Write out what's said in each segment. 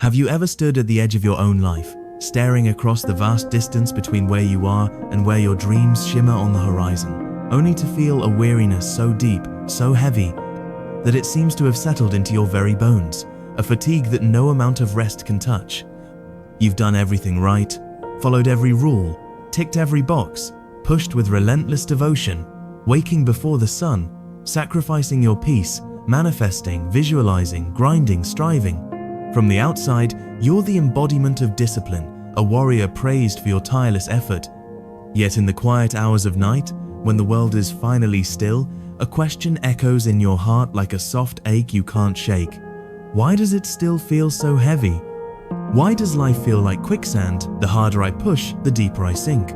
Have you ever stood at the edge of your own life, staring across the vast distance between where you are and where your dreams shimmer on the horizon, only to feel a weariness so deep, so heavy, that it seems to have settled into your very bones, a fatigue that no amount of rest can touch? You've done everything right, followed every rule, ticked every box, pushed with relentless devotion, waking before the sun, sacrificing your peace, manifesting, visualizing, grinding, striving. From the outside, you're the embodiment of discipline, a warrior praised for your tireless effort. Yet in the quiet hours of night, when the world is finally still, a question echoes in your heart like a soft ache you can't shake. Why does it still feel so heavy? Why does life feel like quicksand? The harder I push, the deeper I sink.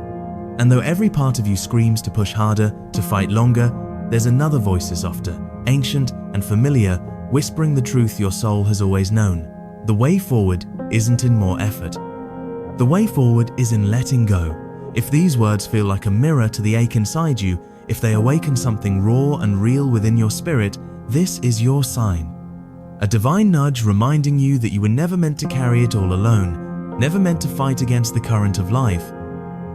And though every part of you screams to push harder, to fight longer, there's another voice softer, ancient and familiar, whispering the truth your soul has always known. The way forward isn't in more effort. The way forward is in letting go. If these words feel like a mirror to the ache inside you, if they awaken something raw and real within your spirit, this is your sign. A divine nudge reminding you that you were never meant to carry it all alone, never meant to fight against the current of life.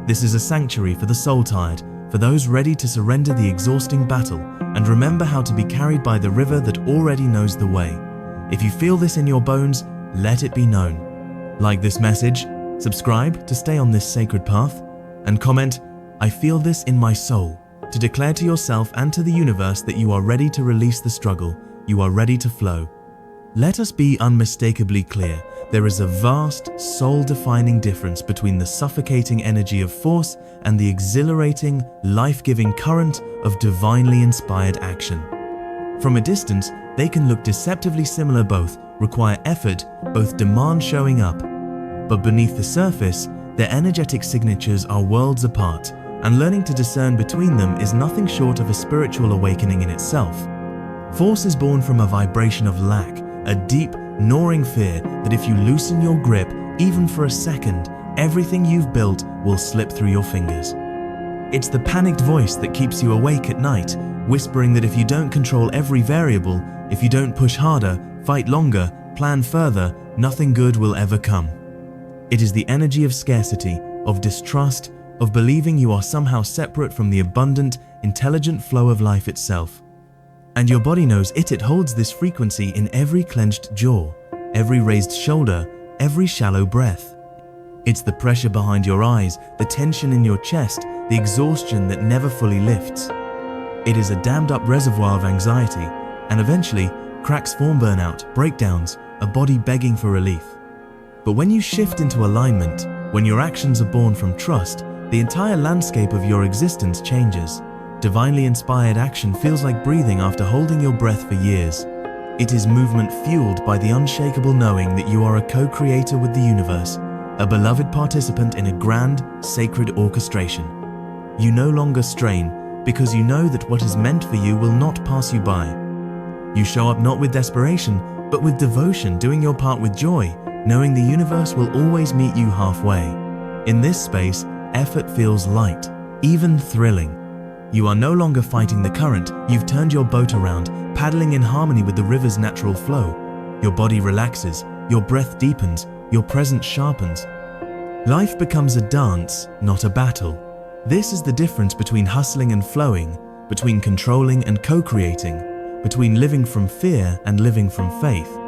This is a sanctuary for the soul-tired, for those ready to surrender the exhausting battle and remember how to be carried by the river that already knows the way. If you feel this in your bones, let it be known. Like this message, subscribe to stay on this sacred path, and comment, "I feel this in my soul," to declare to yourself and to the universe that you are ready to release the struggle, you are ready to flow. Let us be unmistakably clear, there is a vast, soul-defining difference between the suffocating energy of force and the exhilarating, life-giving current of divinely inspired action. From a distance, they can look deceptively similar, both require effort, both demand showing up. But beneath the surface, their energetic signatures are worlds apart, and learning to discern between them is nothing short of a spiritual awakening in itself. Force is born from a vibration of lack, a deep, gnawing fear that if you loosen your grip, even for a second, everything you've built will slip through your fingers. It's the panicked voice that keeps you awake at night, whispering that if you don't control every variable, if you don't push harder, fight longer, plan further, nothing good will ever come. It is the energy of scarcity, of distrust, of believing you are somehow separate from the abundant, intelligent flow of life itself. And your body knows it holds this frequency in every clenched jaw, every raised shoulder, every shallow breath. It's the pressure behind your eyes, the tension in your chest, the exhaustion that never fully lifts. It is a dammed up reservoir of anxiety, and eventually, cracks form, burnout, breakdowns, a body begging for relief. But when you shift into alignment, when your actions are born from trust, the entire landscape of your existence changes. Divinely inspired action feels like breathing after holding your breath for years. It is movement fueled by the unshakable knowing that you are a co-creator with the universe, a beloved participant in a grand, sacred orchestration. You no longer strain because you know that what is meant for you will not pass you by. You show up not with desperation, but with devotion, doing your part with joy, knowing the universe will always meet you halfway. In this space, effort feels light, even thrilling. You are no longer fighting the current, you've turned your boat around, paddling in harmony with the river's natural flow. Your body relaxes, your breath deepens, your presence sharpens. Life becomes a dance, not a battle. This is the difference between hustling and flowing, between controlling and co-creating, between living from fear and living from faith.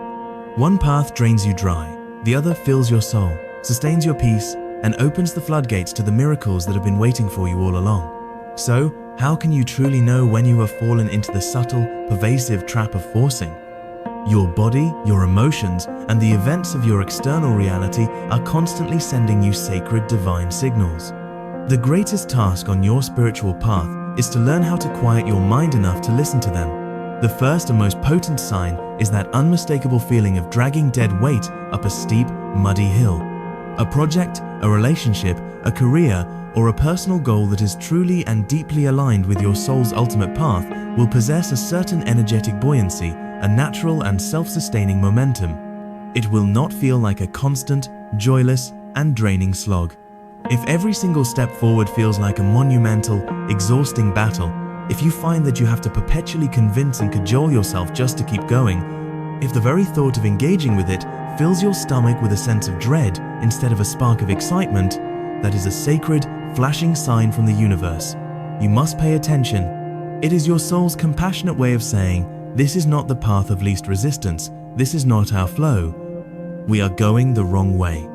One path drains you dry, the other fills your soul, sustains your peace, and opens the floodgates to the miracles that have been waiting for you all along. So, how can you truly know when you have fallen into the subtle, pervasive trap of forcing? Your body, your emotions, and the events of your external reality are constantly sending you sacred divine signals. The greatest task on your spiritual path is to learn how to quiet your mind enough to listen to them. The first and most potent sign is that unmistakable feeling of dragging dead weight up a steep, muddy hill. A project, a relationship, a career, or a personal goal that is truly and deeply aligned with your soul's ultimate path will possess a certain energetic buoyancy, a natural and self-sustaining momentum. It will not feel like a constant, joyless, and draining slog. If every single step forward feels like a monumental, exhausting battle, if you find that you have to perpetually convince and cajole yourself just to keep going, If the very thought of engaging with it fills your stomach with a sense of dread instead of a spark of excitement, that is a sacred, flashing sign from the universe. You must pay attention. It is your soul's compassionate way of saying, this is not the path of least resistance, this is not our flow. We are going the wrong way.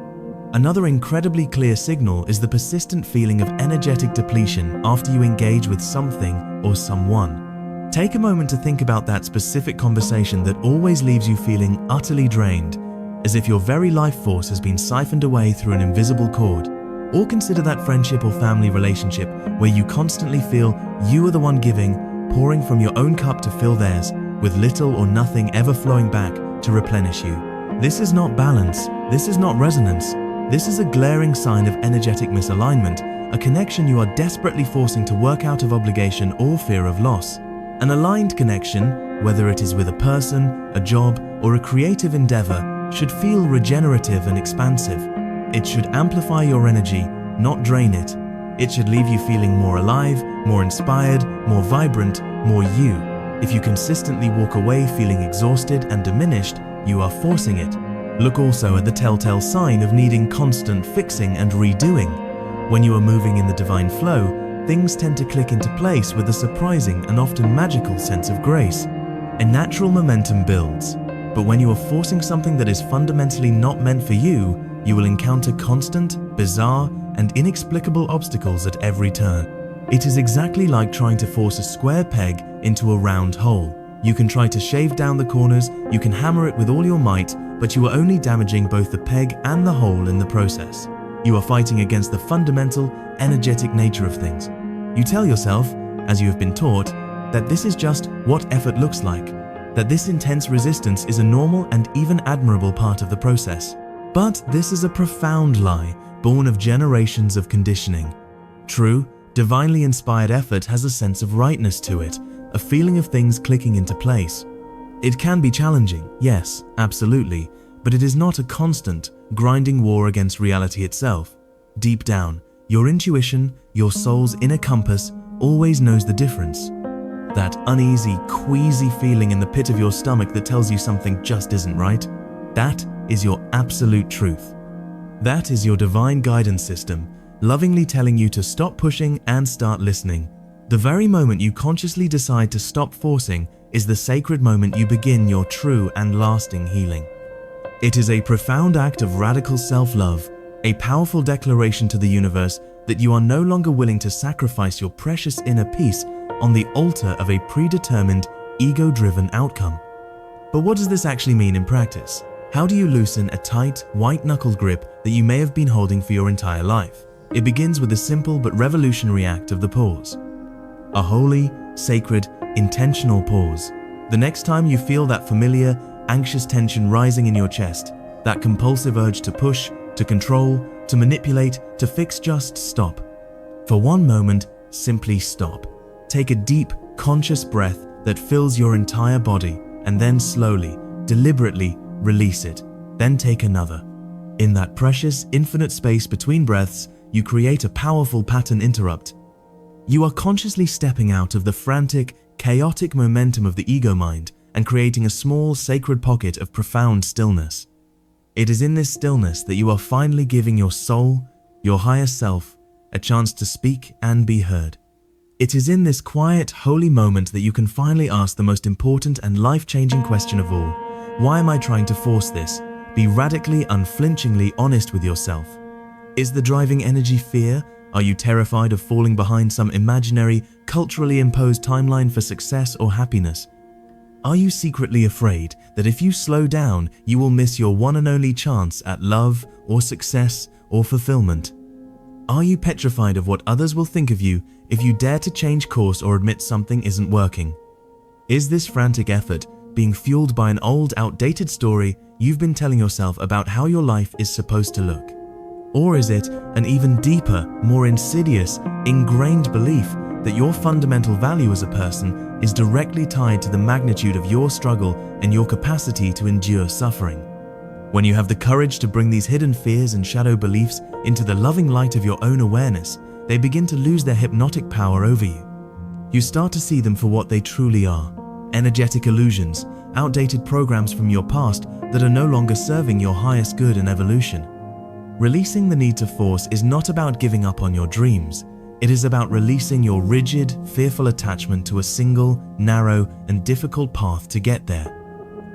Another incredibly clear signal is the persistent feeling of energetic depletion after you engage with something or someone. Take a moment to think about that specific conversation that always leaves you feeling utterly drained, as if your very life force has been siphoned away through an invisible cord. Or consider that friendship or family relationship where you constantly feel you are the one giving, pouring from your own cup to fill theirs, with little or nothing ever flowing back to replenish you. This is not balance, this is not resonance. This is a glaring sign of energetic misalignment, a connection you are desperately forcing to work out of obligation or fear of loss. An aligned connection, whether it is with a person, a job, or a creative endeavor, should feel regenerative and expansive. It should amplify your energy, not drain it. It should leave you feeling more alive, more inspired, more vibrant, more you. If you consistently walk away feeling exhausted and diminished, you are forcing it. Look also at the telltale sign of needing constant fixing and redoing. When you are moving in the divine flow, things tend to click into place with a surprising and often magical sense of grace. A natural momentum builds. But when you are forcing something that is fundamentally not meant for you, you will encounter constant, bizarre, and inexplicable obstacles at every turn. It is exactly like trying to force a square peg into a round hole. You can try to shave down the corners, you can hammer it with all your might, but you are only damaging both the peg and the hole in the process. You are fighting against the fundamental, energetic nature of things. You tell yourself, as you have been taught, that this is just what effort looks like, that this intense resistance is a normal and even admirable part of the process. But this is a profound lie, born of generations of conditioning. True, divinely inspired effort has a sense of rightness to it, a feeling of things clicking into place. It can be challenging, yes, absolutely, but it is not a constant, grinding war against reality itself. Deep down, your intuition, your soul's inner compass, always knows the difference. That uneasy, queasy feeling in the pit of your stomach that tells you something just isn't right, that is your absolute truth. That is your divine guidance system, lovingly telling you to stop pushing and start listening. The very moment you consciously decide to stop forcing is the sacred moment you begin your true and lasting healing. It is a profound act of radical self-love, a powerful declaration to the universe that you are no longer willing to sacrifice your precious inner peace on the altar of a predetermined, ego-driven outcome. But what does this actually mean in practice? How do you loosen a tight, white-knuckled grip that you may have been holding for your entire life? It begins with a simple but revolutionary act of the pause. A holy, sacred, intentional pause. The next time you feel that familiar, anxious tension rising in your chest, that compulsive urge to push, to control, to manipulate, to fix, just stop. For one moment, simply stop. Take a deep, conscious breath that fills your entire body, and then slowly, deliberately release it. Then take another. In that precious, infinite space between breaths, you create a powerful pattern interrupt. You are consciously stepping out of the frantic, chaotic momentum of the ego mind and creating a small, sacred pocket of profound stillness. It is in this stillness that you are finally giving your soul, your higher self, a chance to speak and be heard. It is in this quiet, holy moment that you can finally ask the most important and life-changing question of all. Why am I trying to force this? Be radically, unflinchingly honest with yourself. Is the driving energy fear? Are you terrified of falling behind some imaginary, culturally imposed timeline for success or happiness? Are you secretly afraid that if you slow down, you will miss your one and only chance at love or success or fulfillment? Are you petrified of what others will think of you if you dare to change course or admit something isn't working? Is this frantic effort being fueled by an old, outdated story you've been telling yourself about how your life is supposed to look? Or is it an even deeper, more insidious, ingrained belief that your fundamental value as a person is directly tied to the magnitude of your struggle and your capacity to endure suffering? When you have the courage to bring these hidden fears and shadow beliefs into the loving light of your own awareness, they begin to lose their hypnotic power over you. You start to see them for what they truly are: energetic illusions, outdated programs from your past that are no longer serving your highest good and evolution. Releasing the need to force is not about giving up on your dreams. It is about releasing your rigid, fearful attachment to a single, narrow, and difficult path to get there.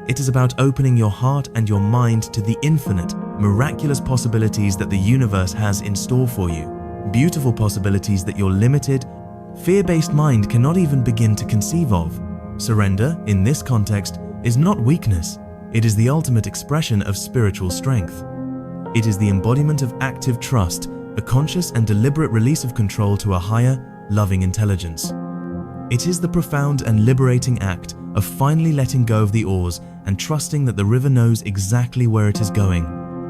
It is about opening your heart and your mind to the infinite, miraculous possibilities that the universe has in store for you. Beautiful possibilities that your limited, fear-based mind cannot even begin to conceive of. Surrender, in this context, is not weakness. It is the ultimate expression of spiritual strength. It is the embodiment of active trust, a conscious and deliberate release of control to a higher, loving intelligence. It is the profound and liberating act of finally letting go of the oars and trusting that the river knows exactly where it is going.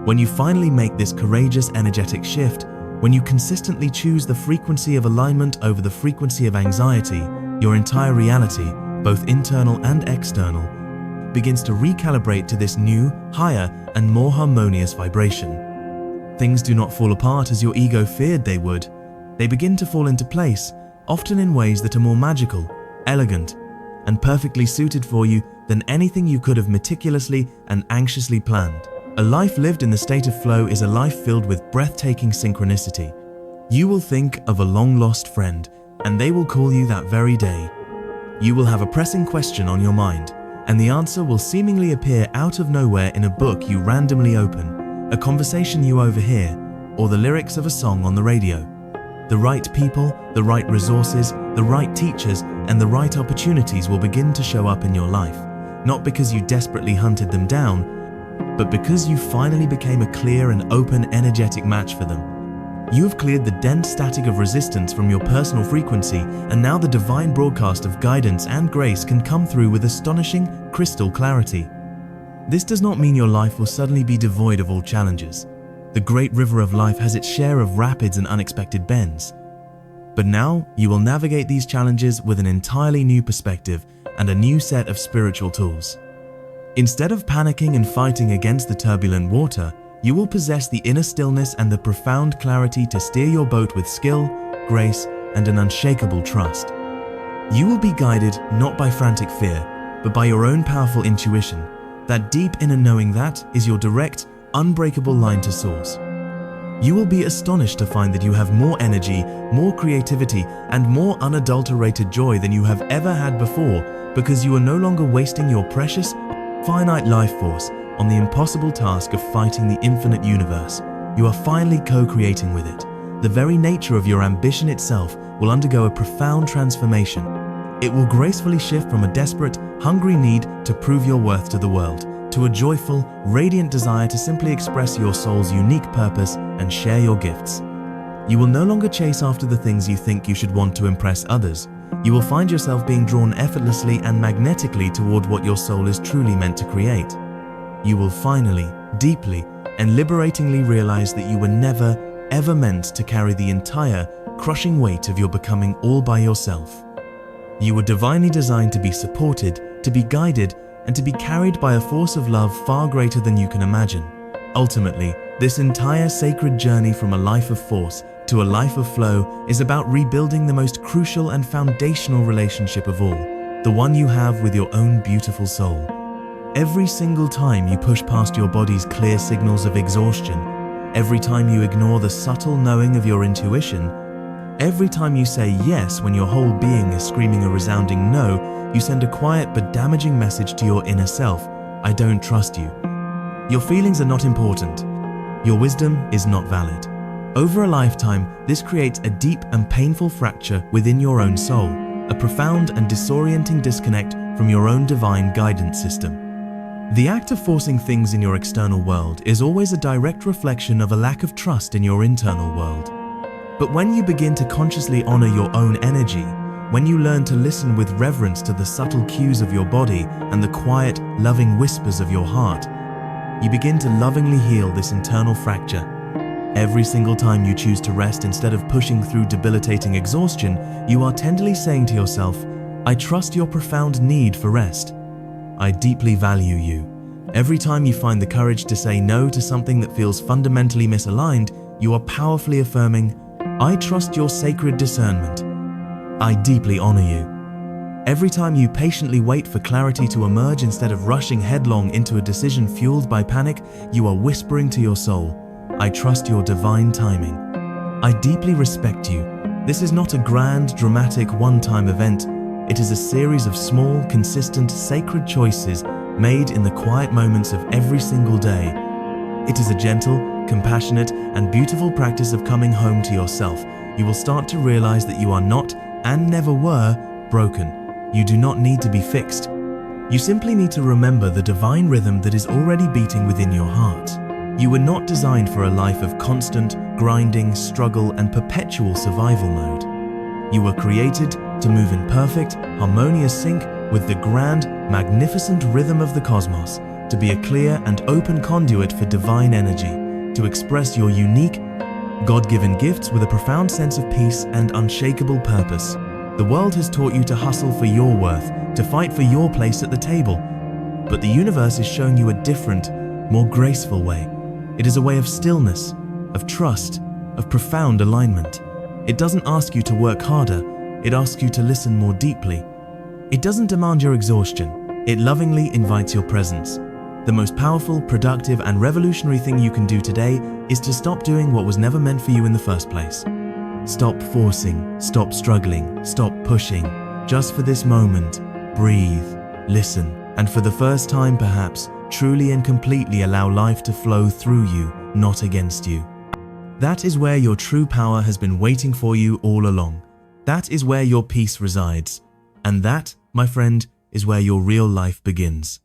When you finally make this courageous, energetic shift, when you consistently choose the frequency of alignment over the frequency of anxiety, your entire reality, both internal and external, begins to recalibrate to this new, higher, and more harmonious vibration. Things do not fall apart as your ego feared they would. They begin to fall into place, often in ways that are more magical, elegant, and perfectly suited for you than anything you could have meticulously and anxiously planned. A life lived in the state of flow is a life filled with breathtaking synchronicity. You will think of a long-lost friend, and they will call you that very day. You will have a pressing question on your mind, and the answer will seemingly appear out of nowhere in a book you randomly open, a conversation you overhear, or the lyrics of a song on the radio. The right people, the right resources, the right teachers, and the right opportunities will begin to show up in your life, not because you desperately hunted them down, but because you finally became a clear and open energetic match for them. You have cleared the dense static of resistance from your personal frequency, and now the divine broadcast of guidance and grace can come through with astonishing, crystal clarity. This does not mean your life will suddenly be devoid of all challenges. The great river of life has its share of rapids and unexpected bends. But now, you will navigate these challenges with an entirely new perspective and a new set of spiritual tools. Instead of panicking and fighting against the turbulent water, you will possess the inner stillness and the profound clarity to steer your boat with skill, grace, and an unshakable trust. You will be guided not by frantic fear, but by your own powerful intuition. That deep inner knowing that is your direct, unbreakable line to source. You will be astonished to find that you have more energy, more creativity, and more unadulterated joy than you have ever had before, because you are no longer wasting your precious, finite life force on the impossible task of fighting the infinite universe. You are finally co-creating with it. The very nature of your ambition itself will undergo a profound transformation. It will gracefully shift from a desperate, hungry need to prove your worth to the world, to a joyful, radiant desire to simply express your soul's unique purpose and share your gifts. You will no longer chase after the things you think you should want to impress others. You will find yourself being drawn effortlessly and magnetically toward what your soul is truly meant to create. You will finally, deeply, and liberatingly realize that you were never, ever meant to carry the entire, crushing weight of your becoming all by yourself. You were divinely designed to be supported, to be guided, and to be carried by a force of love far greater than you can imagine. Ultimately, this entire sacred journey from a life of force to a life of flow is about rebuilding the most crucial and foundational relationship of all, the one you have with your own beautiful soul. Every single time you push past your body's clear signals of exhaustion, every time you ignore the subtle knowing of your intuition, every time you say yes when your whole being is screaming a resounding no, you send a quiet but damaging message to your inner self: I don't trust you. Your feelings are not important. Your wisdom is not valid. Over a lifetime, this creates a deep and painful fracture within your own soul, a profound and disorienting disconnect from your own divine guidance system. The act of forcing things in your external world is always a direct reflection of a lack of trust in your internal world. But when you begin to consciously honor your own energy, when you learn to listen with reverence to the subtle cues of your body and the quiet, loving whispers of your heart, you begin to lovingly heal this internal fracture. Every single time you choose to rest instead of pushing through debilitating exhaustion, you are tenderly saying to yourself, I trust your profound need for rest. I deeply value you. Every time you find the courage to say no to something that feels fundamentally misaligned, you are powerfully affirming, I trust your sacred discernment. I deeply honor you. Every time you patiently wait for clarity to emerge instead of rushing headlong into a decision fueled by panic, you are whispering to your soul, "I trust your divine timing. I deeply respect you." This is not a grand, dramatic, one-time event. It is a series of small, consistent, sacred choices made in the quiet moments of every single day. It is a gentle, compassionate, and beautiful practice of coming home to yourself. You will start to realize that you are not, and never were, broken. You do not need to be fixed. You simply need to remember the divine rhythm that is already beating within your heart. You were not designed for a life of constant, grinding, struggle, and perpetual survival mode. You were created to move in perfect, harmonious sync with the grand, magnificent rhythm of the cosmos, to be a clear and open conduit for divine energy, to express your unique, God-given gifts with a profound sense of peace and unshakable purpose. The world has taught you to hustle for your worth, to fight for your place at the table. But the universe is showing you a different, more graceful way. It is a way of stillness, of trust, of profound alignment. It doesn't ask you to work harder, it asks you to listen more deeply. It doesn't demand your exhaustion, it lovingly invites your presence. The most powerful, productive, and revolutionary thing you can do today is to stop doing what was never meant for you in the first place. Stop forcing, stop struggling, stop pushing. Just for this moment, breathe, listen, and for the first time perhaps, truly and completely allow life to flow through you, not against you. That is where your true power has been waiting for you all along. That is where your peace resides. And that, my friend, is where your real life begins.